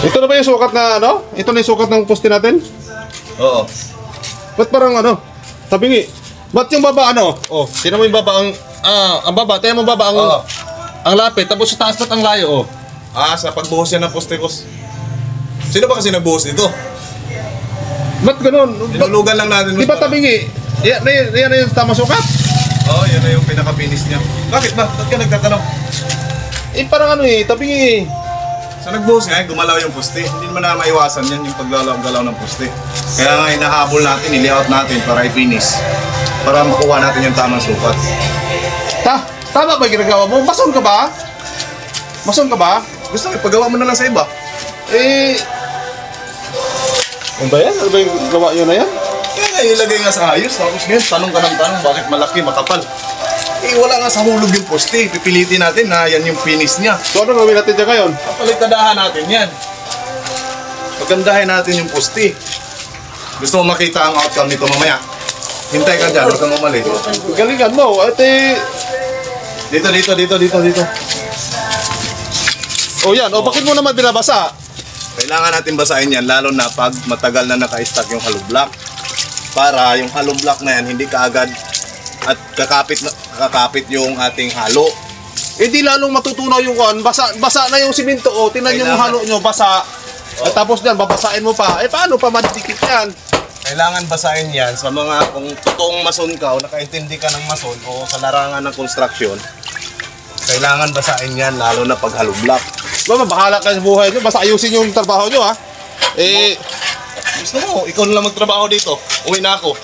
Ito na ba yung sukat na ano? Ito na yung sukat ng poste natin? Oo. Ba't parang ano? Tabingi. Ba't yung baba ano? Oh, tinan mo yung baba ang baba. Tinan mo baba ang lapit. Tapos sa taas at ang layo, oh. Sa pagbuhos yan ng poste, boss. Sino ba kasi nagbuhos nito? Ba't ganun? Tinulugan lang natin. Di ba tabingi? Yan na yung tamang sukat? Oo, yan na yung pinaka-finish niya. Bakit ba? Ba't ka nagtatanong? Eh, parang ano eh, tabingi eh. Sa nagbuhos nga, gumalaw yung poste. Hindi naman na maiwasan yan yung paggalaw-galaw ng poste. Kaya nga hinahabol natin, i-layout natin para i-finish. Para makuha natin yung tamang sukat. Tama ba yung ginagawa mo? Mason ka ba? Mason ka ba? Gusto mo, ipagawa mo na lang sa iba. Eh... Ano ba yan? Ano ba yung gawa yun na yan? Kaya nga ilagay nga sa ayos. Tapos ngayon, tanong ka ng tanong, bakit malaki, makapal? Eh, wala nga sa hulog yung poste. Pipilitin natin na yan yung finish niya. So ano gawin natin dyan ngayon? Kapalitadahan natin yan. Pagandahin natin yung poste. Gusto mo makita ang outcome nito mamaya? Hintay ka dyan, huwag kang umalis. Galingan mo, ate... Dito. O yan, bakit mo naman binabasa? Kailangan natin basahin yan, lalo na pag matagal na naka-stack yung hollow block. Para yung hollow block na yan, hindi kaagad at kakapit yung ating halo. Eh di lalong matutunaw yung kuhan, basa na yung simento, o tinan yung halo nyo, basa. At tapos dyan, babasain mo pa. Eh paano pa madidikit yan? Kailangan basahin yan sa mga, kung totoong mason ka o nakaintindi ka ng mason o sa larangan ng construction, kailangan basahin yan lalo na pag hollow block. Bahala kayo sa buhay nyo, basta ayusin yung trabaho nyo ha. Eh, gusto mo, ikaw na lang magtrabaho dito. Uwi na ako.